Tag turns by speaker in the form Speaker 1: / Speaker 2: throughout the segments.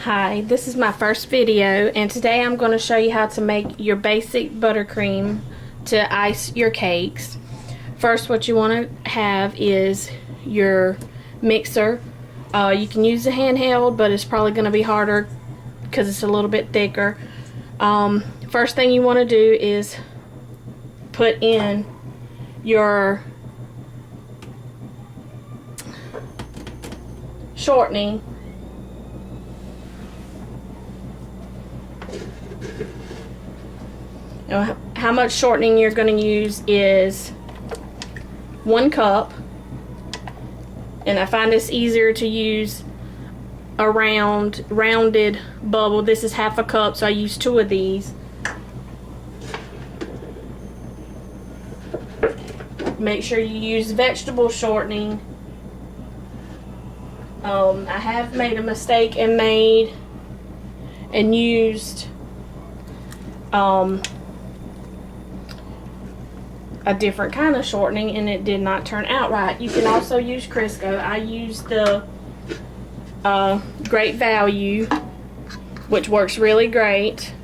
Speaker 1: Hi, this is my first video, and today I'm going to show you how to make your basic buttercream to ice your cakes. First, what you want to have is your mixer. You can use a handheld, but it's probably going to be harder because it's a little bit thicker. First thing you want to do is put in your shortening. Now, how much shortening you're going to use is 1 cup, and I find this easier to use a rounded bubble. This is 1/2 cup, so I use 2 of these. Make sure you use vegetable shortening. I have made a mistake and used a different kind of shortening, and it did not turn out right. You can also use Crisco. I used the Great Value, which works really great.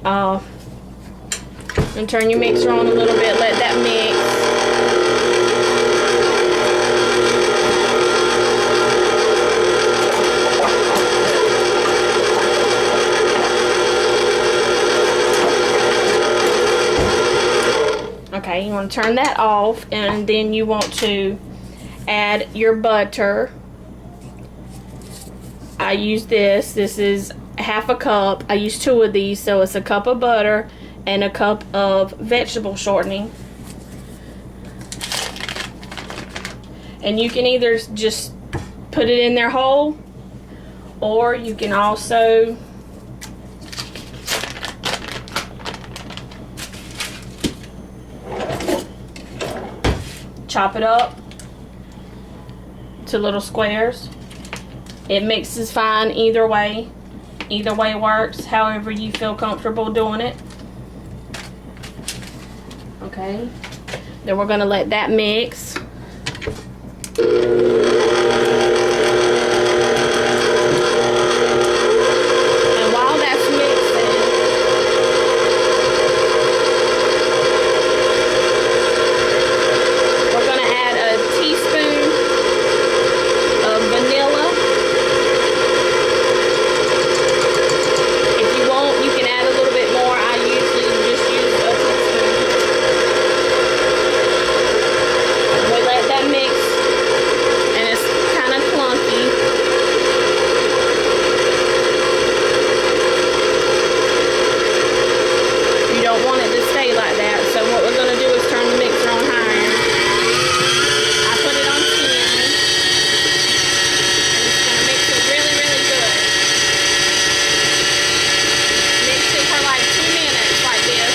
Speaker 1: And turn your mixer on a little bit, let that mix. Okay, you want to turn that off, and then you want to add your butter. I use this. This is 1/2 cup. I use 2 of these, so it's 1 cup of butter and 1 cup of vegetable shortening. And you can either just put it in there whole, or you can also chop it up to little squares. It mixes fine either way. Either way works, however you feel comfortable doing it. Okay, then we're going to let that mix. And while that's mixing, we're going to add a teaspoon of vanilla. If you want, you can add a little bit more. I usually just use a teaspoon. We let that mix, and it's kind of clunky. You don't want it to stay like that, so what we're going to do is turn the mixer on higher. I put it on 10, and it's going to mix it really, really good. Mix it for like 2 minutes like this.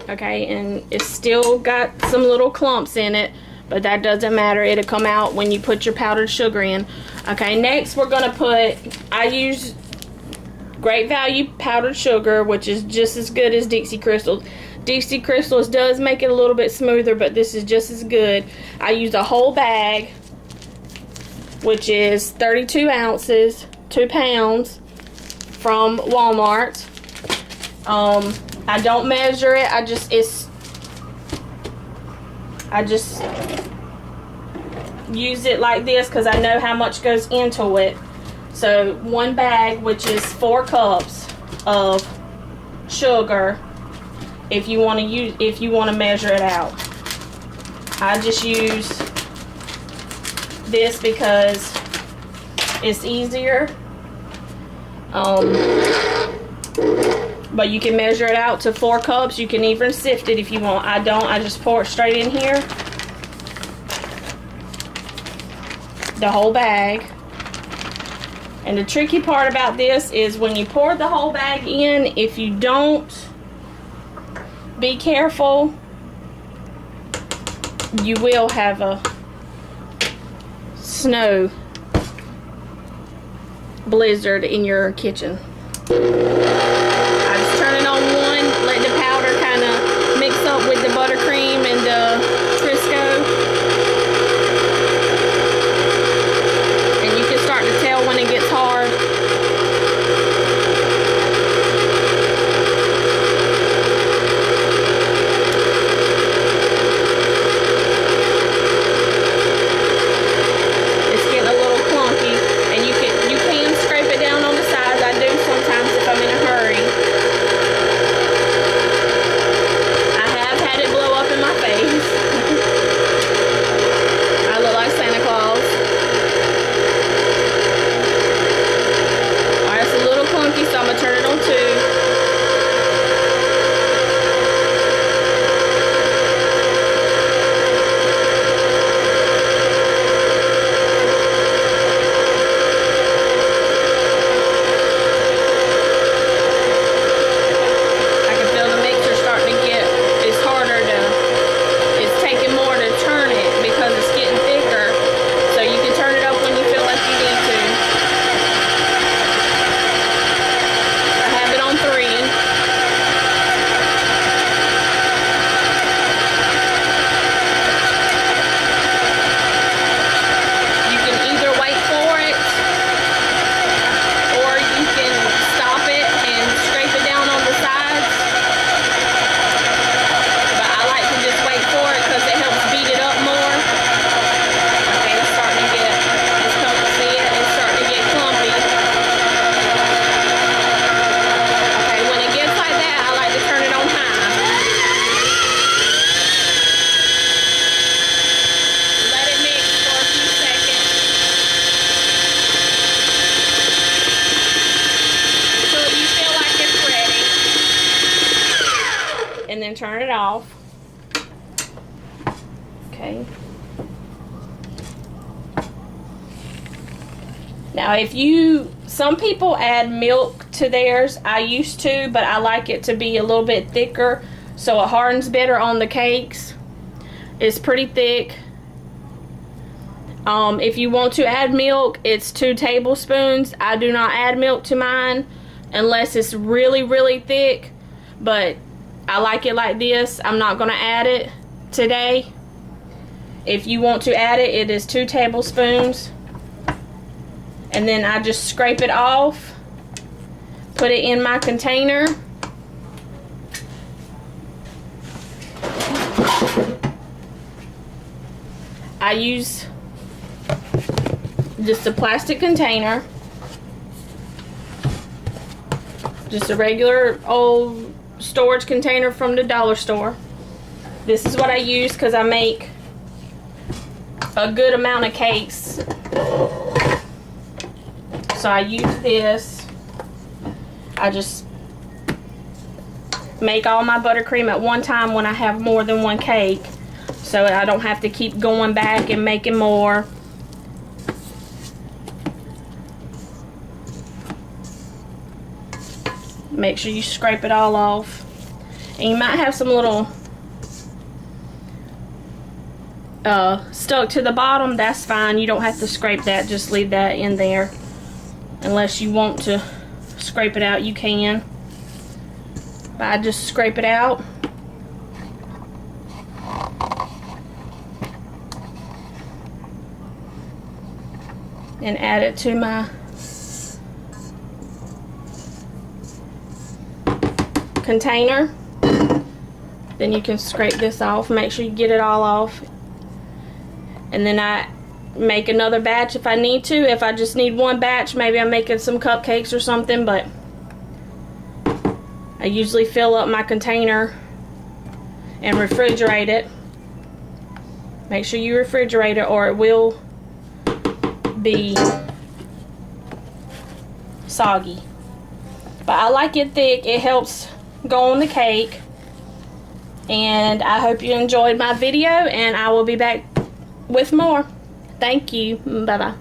Speaker 1: Okay, and it's still got some little clumps in it, but that doesn't matter. It'll come out when you put your powdered sugar in. Okay, next we're gonna put, I use Great Value powdered sugar, which is just as good as Dixie Crystals. Dixie Crystals does make it a little bit smoother, but this is just as good. I use a whole bag, which is 32 ounces, 2 pounds from Walmart. I don't measure it. I just use it like this because I know how much goes into it. So 1 bag, which is 4 cups of sugar. If you want to measure it out, I just use this because it's easier. But you can measure it out to 4 cups. You can even sift it if you want. I don't. I just pour it straight in here. The whole bag. And the tricky part about this is when you pour the whole bag in, if you don't be careful, you will have a snow blizzard in your kitchen. I just turn it on one, let the powder kind of mix up with the buttercream and the Crisco. And you can start to tell when it gets hard. And then turn it off. Okay. Now some people add milk to theirs. I used to, but I like it to be a little bit thicker so it hardens better on the cakes. It's pretty thick. If you want to add milk, it's 2 tablespoons. I do not add milk to mine unless it's really, really thick, but I like it like this. I'm not going to add it today. If you want to add it, it is 2 tablespoons. And then I just scrape it off, put it in my container. I use just a plastic container, just a regular old storage container from the dollar store. This is what I use because I make a good amount of cakes. So I use this. I just make all my buttercream at one time when I have more than one cake, so I don't have to keep going back and making more. Make sure you scrape it all off. And you might have some little stuck to the bottom. That's fine. You don't have to scrape that. Just leave that in there. Unless you want to scrape it out, you can. But I just scrape it out. And add it to my container. Then you can scrape this off. Make sure you get it all off. And then I make another batch if I need to. If I just need one batch, maybe I'm making some cupcakes or something, but I usually fill up my container and refrigerate it. Make sure you refrigerate it or it will be soggy. But I like it thick. It helps go on the cake. And I hope you enjoyed my video, and I will be back with more. Thank you. Bye-bye.